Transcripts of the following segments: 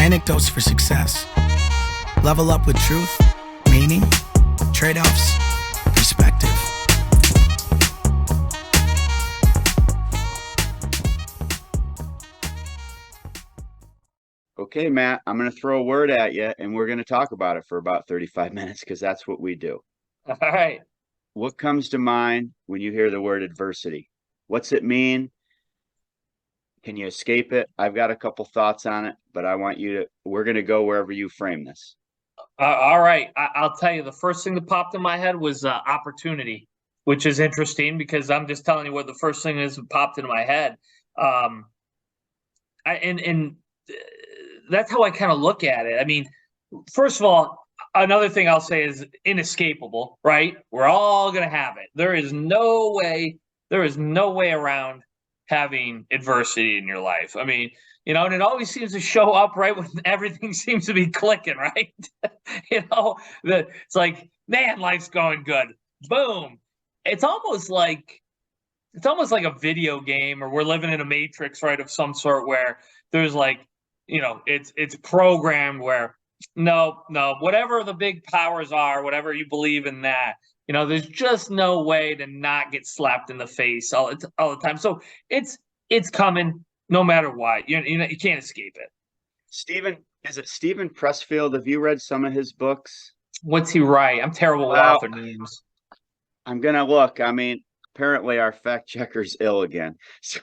Anecdotes for success. Level up with truth, meaning, trade-offs, perspective. Okay, Matt, I'm going to throw a word at you, and we're going to talk about it for about 35 minutes because that's what we do. All right. What comes to mind when you hear the word adversity? What's it mean? Can you escape it? I've got a couple thoughts on it, but we're going to go wherever you frame this. All right. I'll tell you, the first thing that popped in my head was opportunity, which is interesting because I'm just telling you what the first thing is that popped into my head. And that's how I kind of look at it. I mean, first of all, another thing I'll say is inescapable, right? We're all going to have it. There is no way around having adversity in your life. I mean, and it always seems to show up right when everything seems to be clicking, right? It's like, man, life's going good. Boom. It's almost like a video game, or we're living in a matrix, right, of some sort, where there's like, it's programmed where no, whatever the big powers are, whatever you believe in that, there's just no way to not get slapped in the face all the time. So it's coming no matter what. You can't escape it. Is it Stephen Pressfield? Have you read some of his books? What's he write? I'm terrible with author names. I'm going to look. I mean, apparently our fact checker's ill again. So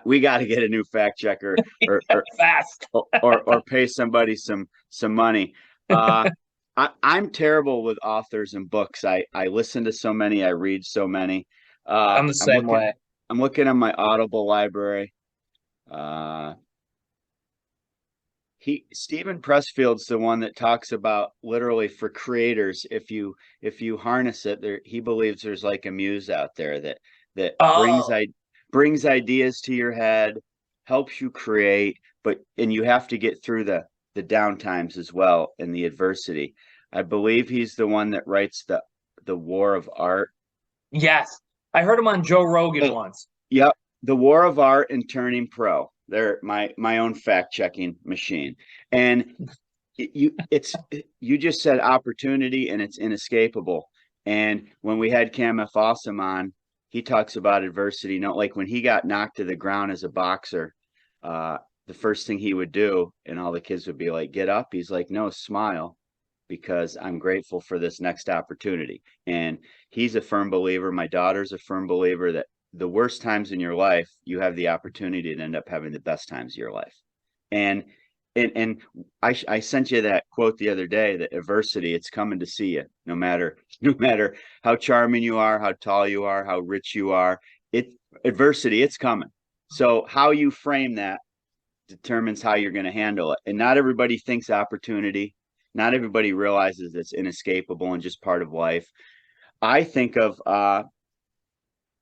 we got to get a new fact checker or fast or pay somebody some money. I'm terrible with authors and books. I listen to so many, I read so many. I'm the same way. I'm looking at my Audible library. Stephen Pressfield's the one that talks about literally for creators, if you harness it, he believes there's like a muse out there that brings ideas to your head, helps you create, and you have to get through the down times as well and the adversity. I believe he's the one that writes the War of Art. Yes, I heard him on Joe Rogan once. Yep, the War of Art and Turning Pro. They're my own fact checking machine. And you just said opportunity, and it's inescapable. And when we had Cam F. Awesome on, he talks about adversity. Like when he got knocked to the ground as a boxer, the first thing he would do, and all the kids would be like, "Get up." He's like, "No, smile, because I'm grateful for this next opportunity." And he's a firm believer. My daughter's a firm believer that the worst times in your life, you have the opportunity to end up having the best times of your life. And I sent you that quote the other day, that adversity, it's coming to see you, no matter how charming you are, how tall you are, how rich you are. Adversity, it's coming. So how you frame that determines how you're going to handle it. And not everybody thinks opportunity. Not everybody realizes it's inescapable and just part of life. I think of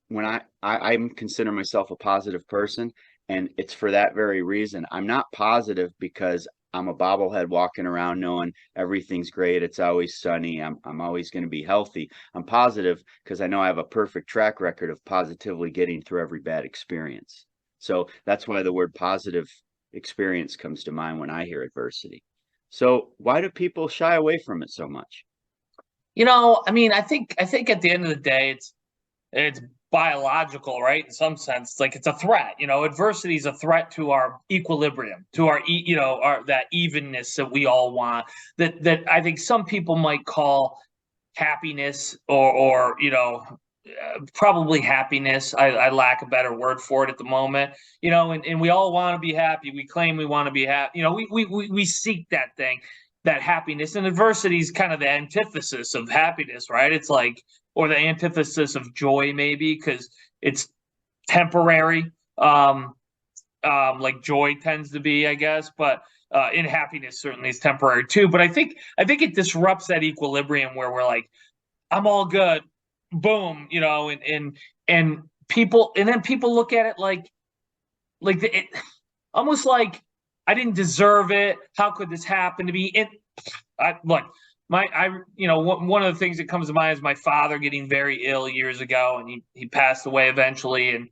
when I consider myself a positive person, and it's for that very reason. I'm not positive because I'm a bobblehead walking around knowing everything's great, it's always sunny, I'm always going to be healthy. I'm positive because I know I have a perfect track record of positively getting through every bad experience. So that's why the word positive experience comes to mind when I hear adversity. So why do people shy away from it so much? I mean, I think at the end of the day, it's biological, right? In some sense, it's like it's a threat. Adversity is a threat to our equilibrium, to our that evenness that we all want. That I think some people might call happiness, or probably happiness. I lack a better word for it at the moment. And we all want to be happy. We claim we want to be happy. We seek that thing, that happiness, and adversity is kind of the antithesis of happiness, right? It's like, or the antithesis of joy, maybe, because it's temporary, like joy tends to be, I guess. But in happiness certainly is temporary too. But I think it disrupts that equilibrium where we're like, I'm all good, boom, and people look at it like almost like I didn't deserve it. How could this happen to me? Look. One of the things that comes to mind is my father getting very ill years ago, and he passed away eventually. And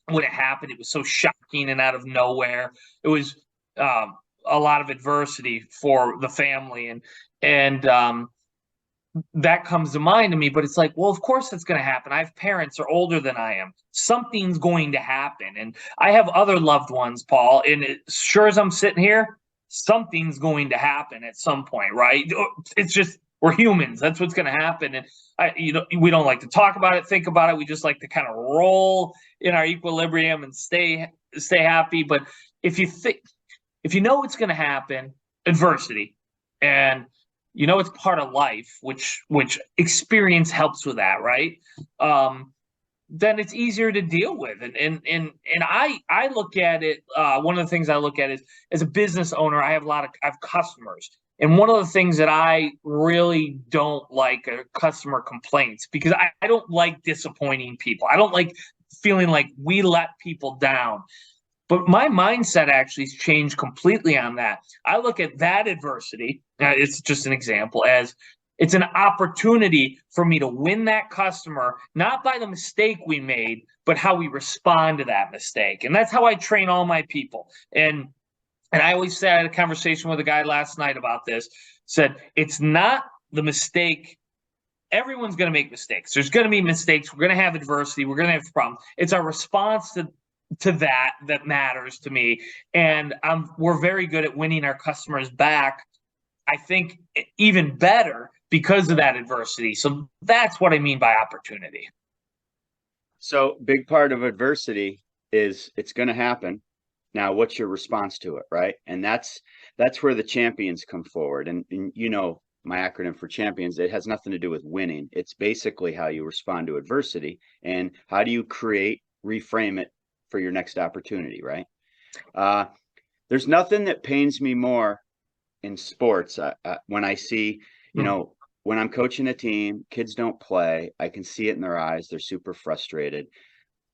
when it happened, it was so shocking and out of nowhere. It was a lot of adversity for the family, and that comes to mind to me. But it's like, well, of course it's going to happen. I have parents who are older than I am. Something's going to happen, and I have other loved ones, Paul. And sure as I'm sitting here, something's going to happen at some point, right? It's just we're humans. That's what's going to happen, and we don't like to talk about it, think about it. We just like to kind of roll in our equilibrium and stay happy. But if you know it's going to happen, adversity, and it's part of life, which experience helps with that, right? Then it's easier to deal with. And I look at it. One of the things I look at is, as a business owner, I have customers, and one of the things that I really don't like are customer complaints, because I don't like disappointing people. I don't like feeling like we let people down. But my mindset actually has changed completely on that. I look at that adversity, it's just an example, as it's an opportunity for me to win that customer, not by the mistake we made, but how we respond to that mistake. And that's how I train all my people. And I always said, I had a conversation with a guy last night about this, said, it's not the mistake. Everyone's going to make mistakes. There's going to be mistakes. We're going to have adversity. We're going to have problems. It's our response to that matters to me. And we're very good at winning our customers back, I think, even better because of that adversity. So that's what I mean by opportunity. So big part of adversity is it's going to happen. Now, what's your response to it, right? And that's where the champions come forward. And my acronym for champions, it has nothing to do with winning. It's basically how you respond to adversity and how do you reframe it for your next opportunity, right? There's nothing that pains me more in sports when I see, when I'm coaching a team, kids don't play. I can see it in their eyes. They're super frustrated.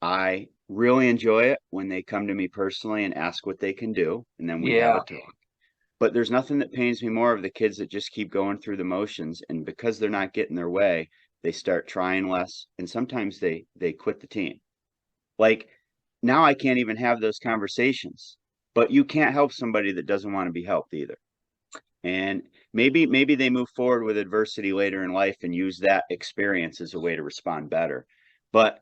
I really enjoy it when they come to me personally and ask what they can do, and then we have a talk. But there's nothing that pains me more of the kids that just keep going through the motions, and because they're not getting their way, they start trying less, and sometimes they quit the team. Like, now I can't even have those conversations. But you can't help somebody that doesn't want to be helped either. And maybe they move forward with adversity later in life and use that experience as a way to respond better. But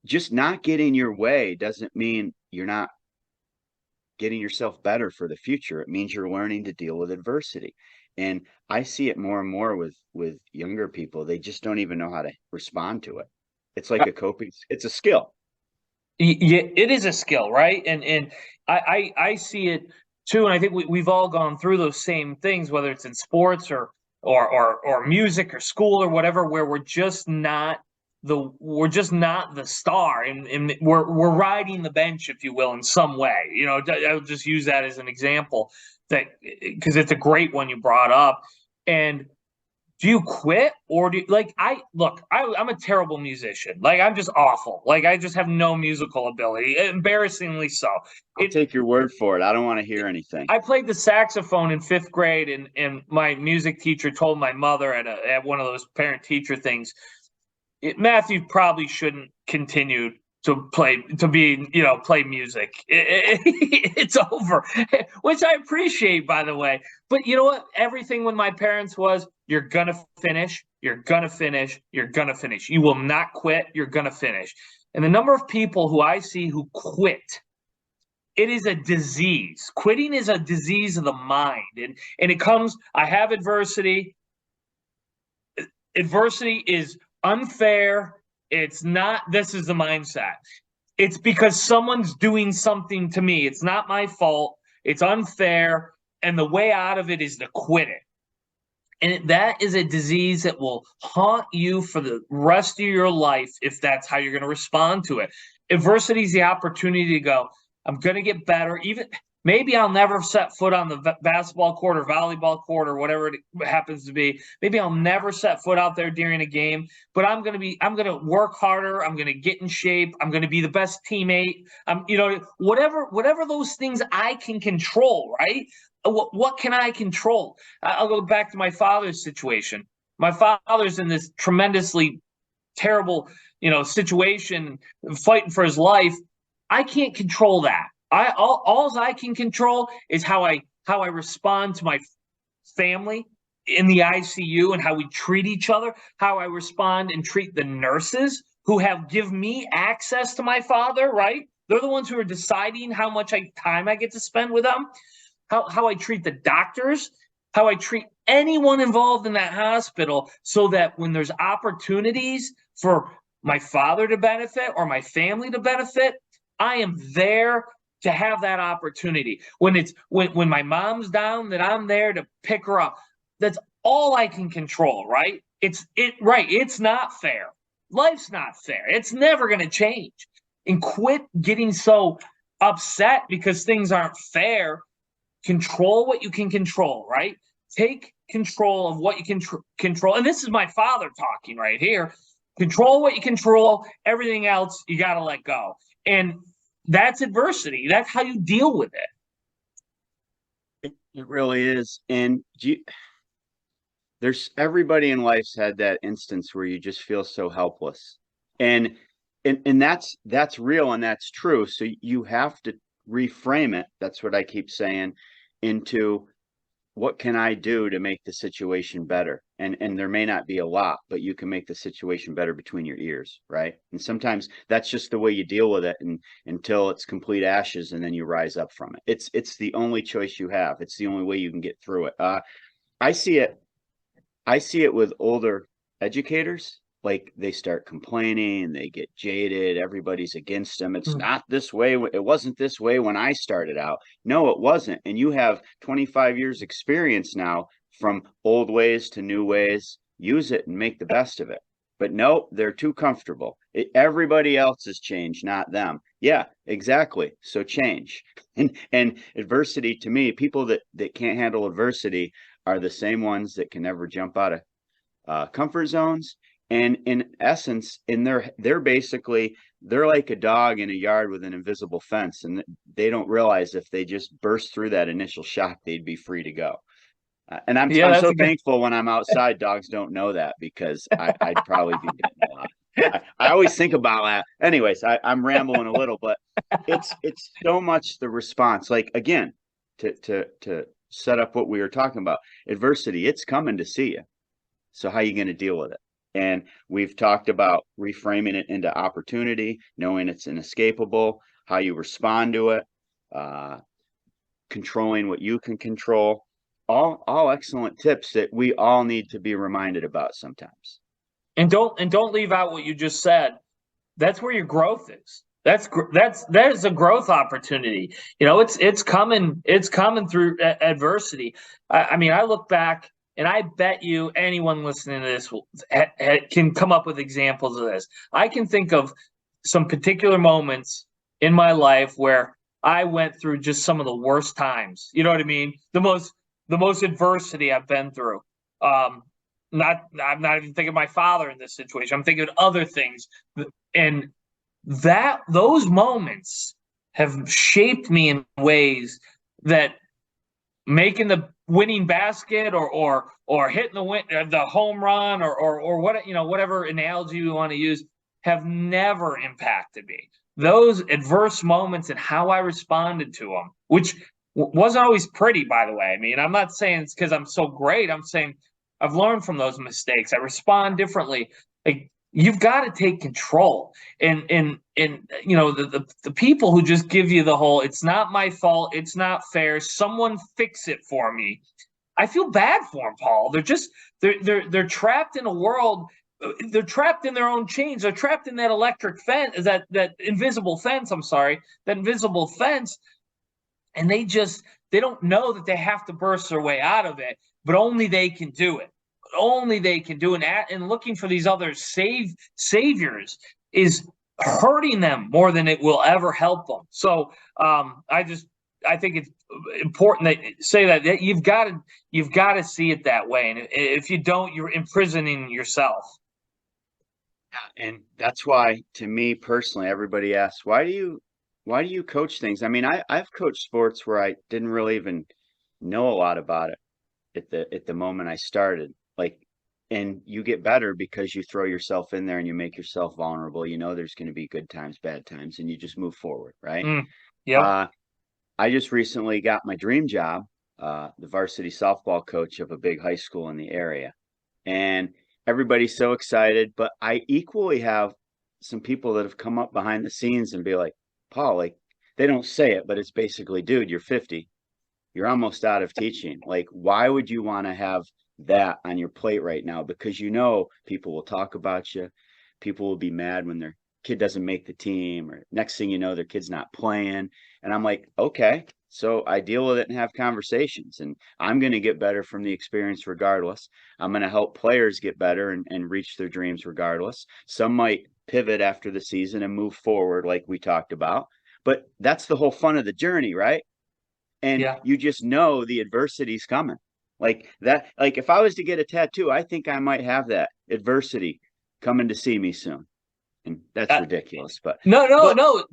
just not getting your way doesn't mean you're not getting yourself better for the future. It means you're learning to deal with adversity. And I see it more and more with younger people. They just don't even know how to respond to it. It's like it's a skill. Yeah, it is a skill, right? And I see it too, and I think we've all gone through those same things, whether it's in sports or music or school or whatever, where we're just not the star, and we're riding the bench, if you will, in some way. I'll just use that as an example, that because it's a great one you brought up. And do you quit, or do you, I'm a terrible musician. Like, I'm just awful. Like, I just have no musical ability, embarrassingly so. I'll take your word for it. I don't want to hear anything. I played the saxophone in 5th grade, and my music teacher told my mother at one of those parent-teacher things, Matthew probably shouldn't continue to play music. It's over, which I appreciate, by the way. But you know what? Everything with my parents was, you're gonna finish, you're gonna finish, you're gonna finish. You will not quit, you're gonna finish. And the number of people who I see who quit, it is a disease. Quitting is a disease of the mind. And it comes, I have adversity. Adversity is unfair. It's not, this is the mindset. It's because someone's doing something to me. It's not my fault. It's unfair. And the way out of it is to quit it. And that is a disease that will haunt you for the rest of your life if that's how you're going to respond to it. Adversity is the opportunity to go, I'm going to get better. Even maybe I'll never set foot on the basketball court or volleyball court or whatever it happens to be. Maybe I'll never set foot out there during a game, but I'm going to work harder. I'm going to get in shape. I'm going to be the best teammate. Whatever those things I can control, right? What can I control? I'll go back to my father's situation. My father's in this tremendously terrible, situation, fighting for his life. I can't control that. All I can control is how I how I respond to my family in the ICU and how we treat each other, how I respond and treat the nurses who have give me access to my father, right? They're the ones who are deciding how much time I get to spend with them, how I treat the doctors, how I treat anyone involved in that hospital, so that when there's opportunities for my father to benefit or my family to benefit, I am there to have that opportunity. When my mom's down, that I'm there to pick her up. That's all I can control, right? It's not fair. Life's not fair. It's never going to change. And quit getting so upset because things aren't fair. Control what you can control, right? Take control of what you can control. And this is my father talking right here. Control what you control. Everything else, you got to let go. And that's adversity. That's how you deal with it. It really is. And there's everybody in life's had that instance where you just feel so helpless. And that's real and that's true. So you have to reframe it. That's what I keep saying, into what can I do to make the situation better? And there may not be a lot, but you can make the situation better between your ears, right? And sometimes that's just the way you deal with it, and until it's complete ashes, and then you rise up from it. It's the only choice you have. It's the only way you can get through it. I see it with older educators. Like, they start complaining, they get jaded, everybody's against them. It's not this way. It wasn't this way when I started out. No, it wasn't. And you have 25 years experience now, from old ways to new ways. Use it and make the best of it. But no, they're too comfortable. Everybody else has changed, not them. Yeah, exactly. So change. And adversity, to me, people that can't handle adversity are the same ones that can never jump out of comfort zones. And in essence, they're basically, they're like a dog in a yard with an invisible fence, and they don't realize if they just burst through that initial shock, they'd be free to go. And I'm so thankful when I'm outside, dogs don't know that, because I'd probably be getting a lot. I always think about that. Anyways, I'm rambling a little, but it's so much the response. Like, again, to set up what we were talking about, adversity, it's coming to see you. So how are you going to deal with it? And we've talked about reframing it into opportunity, knowing it's inescapable, how you respond to it, controlling what you can control. All excellent tips that we all need to be reminded about sometimes. And don't leave out what you just said. That's where your growth is. That is a growth opportunity. You know, it's coming through adversity. I mean, I look back, and I bet you anyone listening to this can come up with examples of this. I can think of some particular moments in my life where I went through just some of the worst times. You know what I mean? The most adversity I've been through. I'm not even thinking of my father in this situation. I'm thinking of other things. And those moments have shaped me in ways that making the winning basket or hitting the home run or what, you know, whatever analogy you want to use, have never impacted me. Those adverse moments and how I responded to them, which wasn't always pretty, by the way. I mean, I'm not saying it's because I'm so great. I'm saying I've learned from those mistakes. I respond differently. Like, you've got to take control. And you know, the people who just give you the whole, it's not my fault, it's not fair, someone fix it for me. I feel bad for them, Paul. They're trapped in a world. They're trapped in their own chains. They're trapped in that electric fence, that invisible fence. I'm sorry, that invisible fence. And they don't know that they have to burst their way out of it, but only they can do it. Only they can do it. And looking for these other saviors is hurting them more than it will ever help them. So I think it's important that say that you've got to see it that way. And if you don't, you're imprisoning yourself. Yeah, and that's why, to me personally, everybody asks, why do you coach things? I mean, I've coached sports where I didn't really even know a lot about it at the moment I started. Like, and you get better because you throw yourself in there and you make yourself vulnerable. You know, there's going to be good times, bad times, and you just move forward, right? Yeah. I just recently got my dream job. the varsity softball coach of a big high school in the area. And everybody's so excited, but I equally have some people that have come up behind the scenes and be like, Paul, like, they don't say it, but it's basically, dude, you're 50. You're almost out of teaching. Like, why would you want to have that on your plate right now? Because people will talk about you. People will be mad when their kid doesn't make the team, or next thing you know, their kid's not playing. And I'm like, okay, so I deal with it and have conversations, and I'm going to get better from the experience regardless. I'm going to help players get better and reach their dreams regardless. Some might pivot after the season and move forward, like we talked about. But that's the whole fun of the journey, right? And Yeah. you just know the adversity's coming. Like that, like if I was to get a tattoo, I think I might have that adversity coming to see me soon. And that's ridiculous, but No.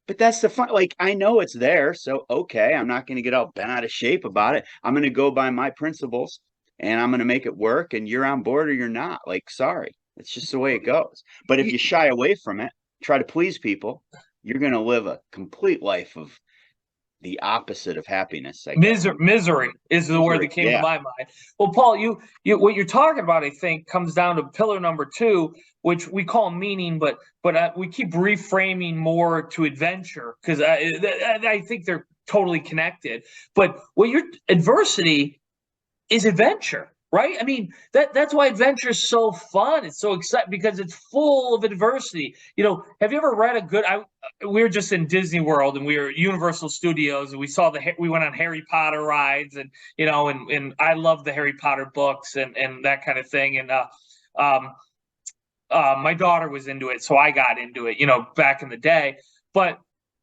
but that's the fun. Like, I know it's there, so okay, I'm not going to get all bent out of shape about it. I'm going to go by my principles, and I'm going to make it work, and you're on board or you're not. Like, sorry, it's just the way it goes. But if you shy away from it, try to please people, you're going to live a complete life of the opposite of happiness, I guess. Misery is the word that came to my mind. Well, Paul, you what you're talking about, I think, comes down to pillar number 2, which we call meaning, but we keep reframing more to adventure, because I think they're totally connected. But what your adversity is adventure, right? I mean, that's why adventure is so fun. It's so exciting because it's full of adversity. Have you ever read a good? We were just in Disney World, and we were at Universal Studios, and we went on Harry Potter rides, and and I love the Harry Potter books and that kind of thing. And my daughter was into it, so I got into it, back in the day. But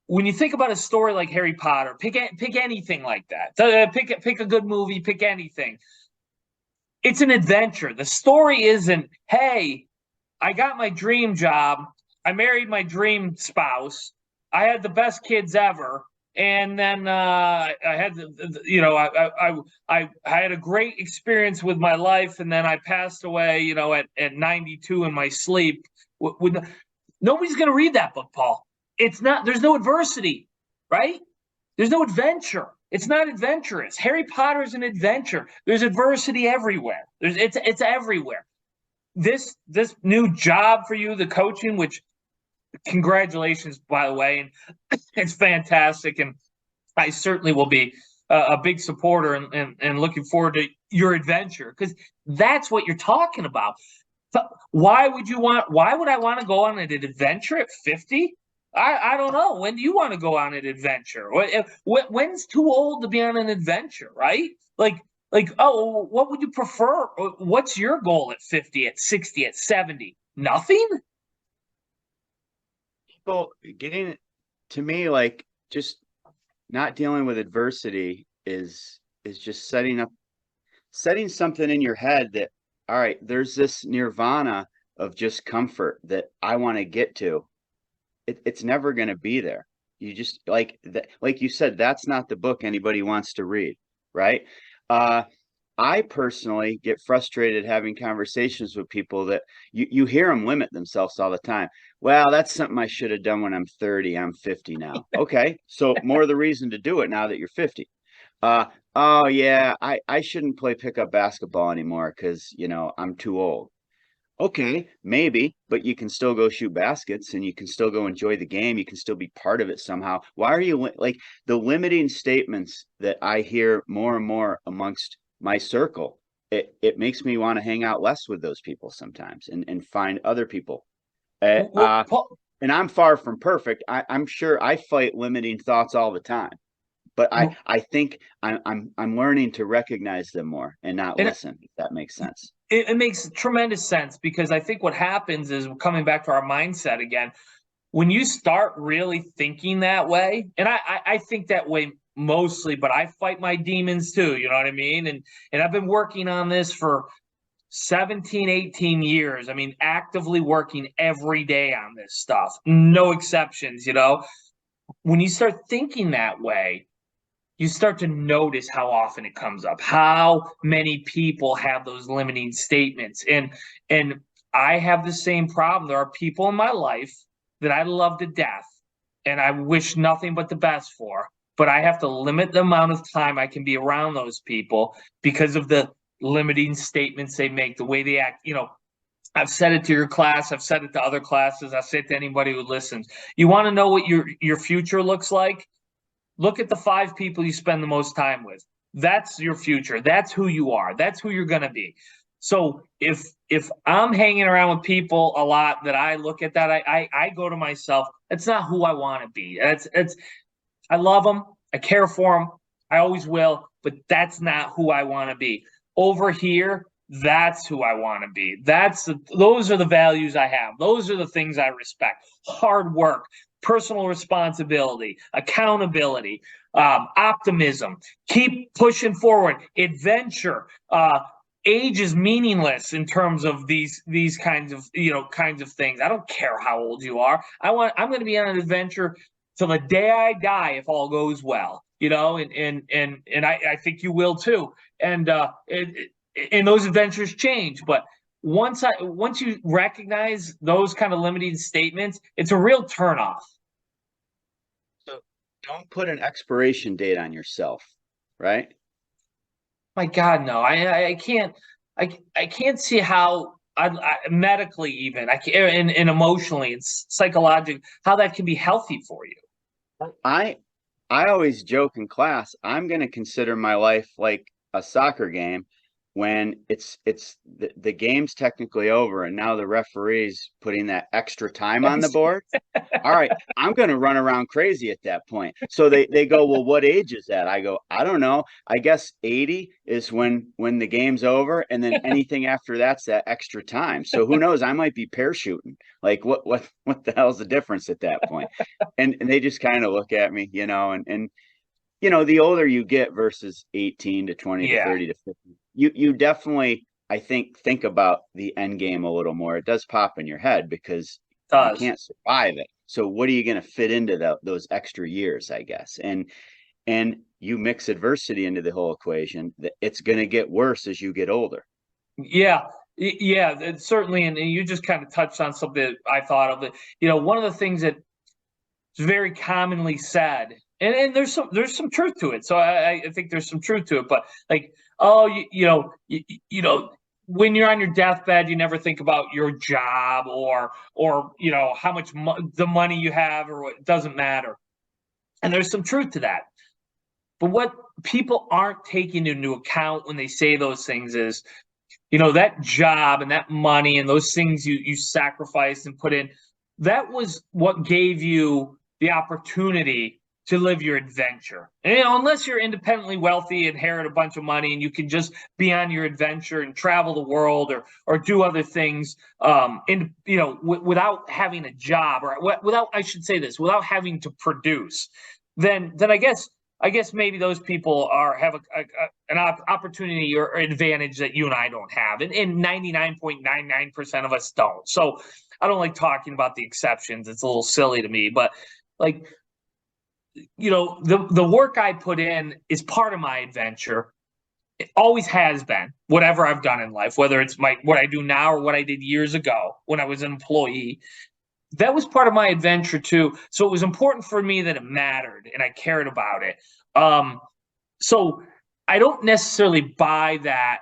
when you think about a story like Harry Potter, pick anything like that. Pick a good movie, pick anything. It's an adventure. The story isn't, hey, I got my dream job, I married my dream spouse, I had the best kids ever, and then I had I had a great experience with my life, and then I passed away, at 92 in my sleep. Nobody's going to read that book, Paul. It's not. There's no adversity, right? There's no adventure. It's not adventurous. Harry Potter is an adventure. There's adversity everywhere. It's everywhere. This new job for you, the coaching, which congratulations, by the way, and it's fantastic. And I certainly will be a big supporter and looking forward to your adventure, because that's what you're talking about. Why would I want to go on an adventure at 50? I don't know. When do you want to go on an adventure? When's too old to be on an adventure, right? Like, oh, what would you prefer? What's your goal at 50, at 60, at 70? Nothing? People getting to me, like, just not dealing with adversity is just setting something in your head that, all right, there's this nirvana of just comfort that I want to get to. It's never going to be there. You just like you said, that's not the book anybody wants to read, right? I personally get frustrated having conversations with people that you hear them limit themselves all the time. Well, that's something I should have done when I'm 30. I'm 50 now. Okay, so more of the reason to do it now that you're 50. Oh yeah, I shouldn't play pickup basketball anymore because I'm too old. Okay, maybe, but you can still go shoot baskets, and you can still go enjoy the game. You can still be part of it somehow. Why are you like the limiting statements that I hear more and more amongst my circle? It makes me want to hang out less with those people sometimes and find other people. And I'm far from perfect. I'm sure I fight limiting thoughts all the time, but I think I'm learning to recognize them more and not listen, if that makes sense. It makes tremendous sense, because I think what happens is, coming back to our mindset again, when you start really thinking that way, and I think that way mostly, but I fight my demons too, you know what I mean? And I've been working on this for 17, 18 years. I mean, actively working every day on this stuff, no exceptions, When you start thinking that way, you start to notice how often it comes up, how many people have those limiting statements. And I have the same problem. There are people in my life that I love to death and I wish nothing but the best for, but I have to limit the amount of time I can be around those people because of the limiting statements they make, the way they act. I've said it to your class, I've said it to other classes, I've said it to anybody who listens. You want to know what your future looks like? Look at the 5 people you spend the most time with. That's your future. That's who you are. That's who you're going to be. So if I'm hanging around with people a lot that I look at that, I go to myself, that's not who I want to be. I love them. I care for them. I always will, but that's not who I want to be. Over here, that's who I want to be. Those are the values I have. Those are the things I respect. Hard work, personal responsibility, accountability, optimism, keep pushing forward, adventure. Age is meaningless in terms of these kinds of things. I don't care how old you are. I'm going to be on an adventure till the day I die if all goes well. And I think you will too. And those adventures change, but once you recognize those kind of limiting statements, it's a real turnoff. So don't put an expiration date on yourself, right? My God, no! I can't. I can't see how medically even I can and emotionally and psychologically how that can be healthy for you. I always joke in class, I'm going to consider my life like a soccer game when the game's technically over and now the referee's putting that extra time on the board. All right, I'm going to run around crazy at that point. So they go, well, what age is that? I go, I don't know. I guess 80 is when the game's over, and then anything after that's that extra time. So who knows? I might be parachuting. Like what the hell's the difference at that point? And they just kind of look at me, and the older you get versus 18 to 20 to 30 to 50, you definitely, I think about the end game a little more. It does pop in your head because you can't survive it. So what are you going to fit into those extra years, I guess? And you mix adversity into the whole equation, it's going to get worse as you get older. Yeah. It's certainly. And you just kind of touched on something that I thought of. One of the things that is very commonly said, and there's some truth to it. So I think there's some truth to it. But like, when you're on your deathbed, you never think about your job or how much the money you have, or it doesn't matter. And there's some truth to that. But what people aren't taking into account when they say those things is, that job and that money and those things you sacrificed and put in, that was what gave you the opportunity to live your adventure. And, unless you're independently wealthy, inherit a bunch of money, and you can just be on your adventure and travel the world or do other things, without having a job, or without having to produce, then I guess maybe those people have an opportunity or advantage that you and I don't have, and 99.99% of us don't. So I don't like talking about the exceptions. It's a little silly to me, but like, the work I put in is part of my adventure. It always has been, whatever I've done in life, whether it's what I do now or what I did years ago when I was an employee. That was part of my adventure too. So it was important for me that it mattered and I cared about it. So I don't necessarily buy that.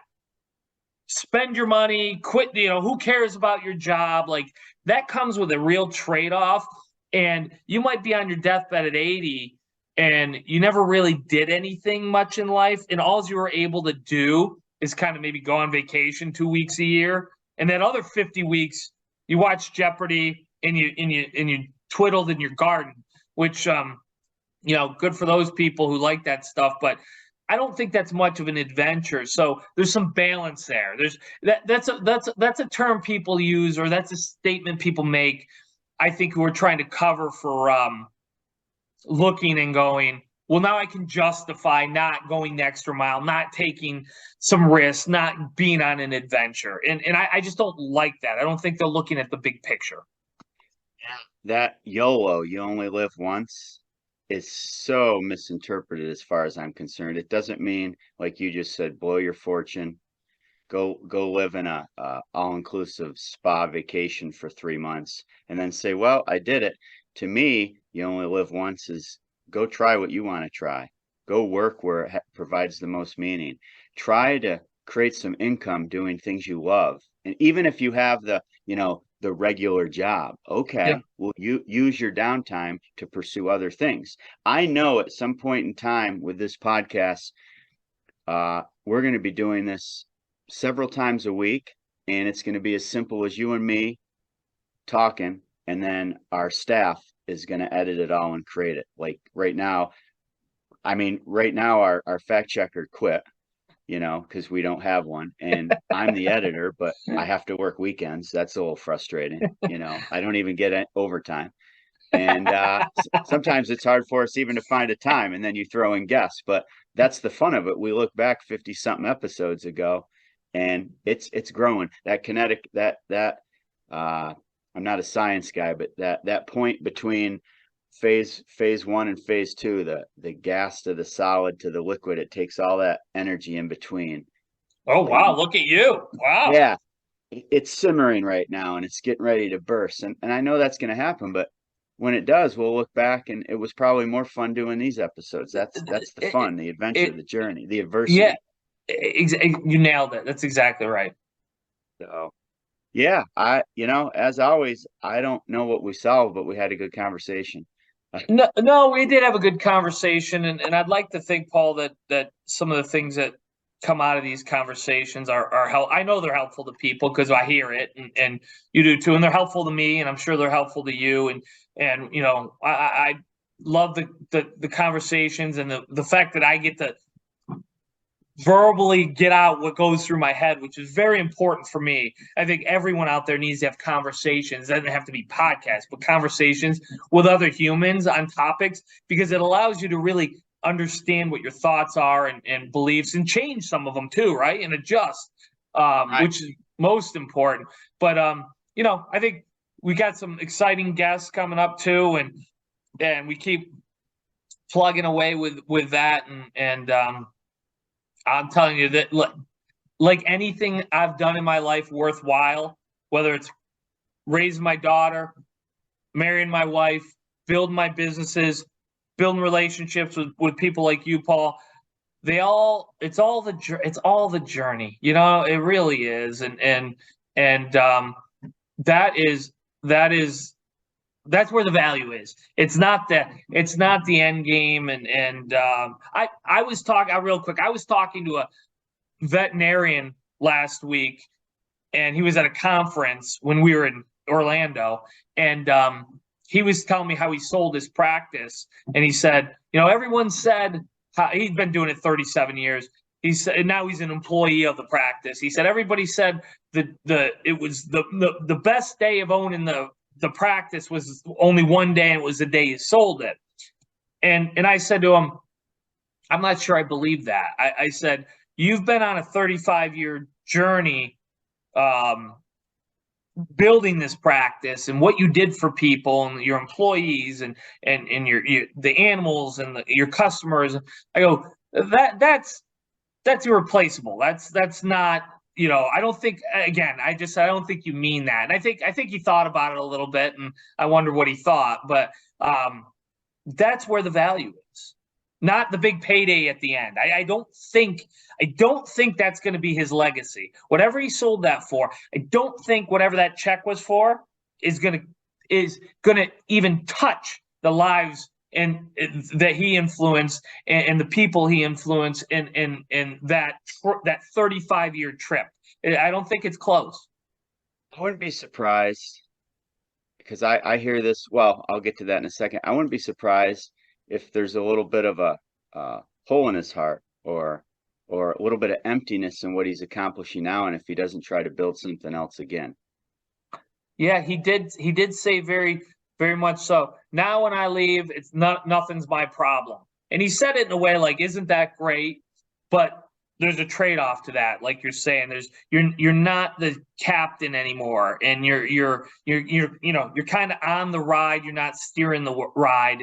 Spend your money, quit. Who cares about your job? Like, that comes with a real trade-off. And you might be on your deathbed at 80 and you never really did anything much in life. And all you were able to do is kind of maybe go on vacation 2 weeks a year. And then other 50 weeks, you watch Jeopardy and you twiddled in your garden, which, good for those people who like that stuff. But I don't think that's much of an adventure. So there's some balance there. That's a term people use, or that's a statement people make, I think, who are trying to cover for looking and going, well, now I can justify not going the extra mile, not taking some risks, not being on an adventure. And I just don't like that. I don't think they're looking at the big picture. That YOLO, you only live once, is so misinterpreted as far as I'm concerned. It doesn't mean, like you just said, blow your fortune, go live in a all-inclusive spa vacation for 3 months, and then say, well, I did it. To me, you only live once is go try what you want to try. Go work where it provides the most meaning. Try to create some income doing things you love. And even if you have the regular job, Yeah. okay, well, you use your downtime to pursue other things. I know at some point in time with this podcast, we're going to be doing this several times a week, and it's going to be as simple as you and me talking, and then our staff is going to edit it all and create it. Like right now, our fact checker quit, because we don't have one, and I'm the editor, but I have to work weekends. That's a little frustrating. I don't even get overtime. And sometimes it's hard for us even to find a time, and then you throw in guests. But that's the fun of it. We look back 50 something episodes ago, and it's growing. That kinetic, I'm not a science guy, but that point between phase one and phase two, the gas to the solid to the liquid, it takes all that energy in between. Oh, wow. Look at you. Wow. Yeah, it's simmering right now, and it's getting ready to burst. And I know that's going to happen, but when it does, we'll look back, and it was probably more fun doing these episodes. That's the fun, the adventure, the journey, the adversity. Yeah, you nailed it. That's exactly right. So, yeah, as always, I don't know what we solved, but we had a good conversation. No, we did have a good conversation, and I'd like to think, Paul, that some of the things that come out of these conversations are help. I know they're helpful to people because I hear it, and you do too, and they're helpful to me, and I'm sure they're helpful to you, and I love the conversations and the fact that I get to verbally get out what goes through my head, which is very important for me. I think everyone out there needs to have conversations. It doesn't have to be podcasts, but conversations with other humans on topics, because it allows you to really understand what your thoughts are and beliefs, and change some of them too, right? And adjust, Right. which is most important. But I think we got some exciting guests coming up too, and we keep plugging away with that, and I'm telling you that, like anything I've done in my life worthwhile, whether it's raising my daughter, marrying my wife, building my businesses, building relationships with people like you, Paul, it's all the journey. It really is. And that is that's where the value is. It's not the end game. And I was talking real quick. I was talking to a veterinarian last week, and he was at a conference when we were in Orlando, and he was telling me how he sold his practice, and he said, everyone said he'd been doing it 37 years. He said, and now he's an employee of the practice. He said everybody said that it was the best day of owning the practice was only one day, and it was the day he sold it. And I said to him, I'm not sure I believe that. I said, you've been on a 35-year journey building this practice, and what you did for people and your employees and your the animals and your customers. I go, that's irreplaceable. That's not, I don't think, again, I don't think you mean that. And I think he thought about it a little bit, and I wonder what he thought, but that's where the value is, not the big payday at the end. I don't think that's going to be his legacy. Whatever he sold that for, I don't think whatever that check was for is going to even touch the lives and that he influenced and the people he influenced in that 35-year trip. I don't think it's close. I wouldn't be surprised, because I hear this. Well, I'll get to that in a second. I wouldn't be surprised if there's a little bit of a hole in his heart, or a little bit of emptiness in what he's accomplishing now, and if he doesn't try to build something else again. Yeah, he did say very, very much so. Now when I leave, it's nothing's my problem. And he said it in a way like, isn't that great? But there's a trade-off to that. Like you're saying, you're not the captain anymore, and you're kind of on the ride. You're not steering the ride,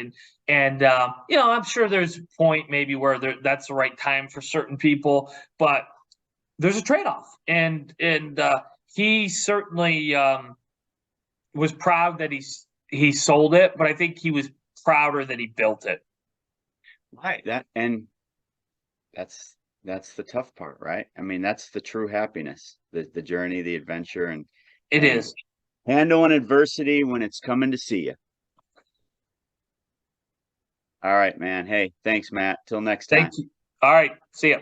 and I'm sure there's a point maybe where that's the right time for certain people, but there's a trade-off, and he certainly was proud that he sold it, but I think he was prouder that he built it. Right. That's the tough part, right? I mean, that's the true happiness, the journey, the adventure, It and is. handling adversity when it's coming to see you. All right, man. Hey, thanks, Matt. Till next time. Thank you. All right. See ya.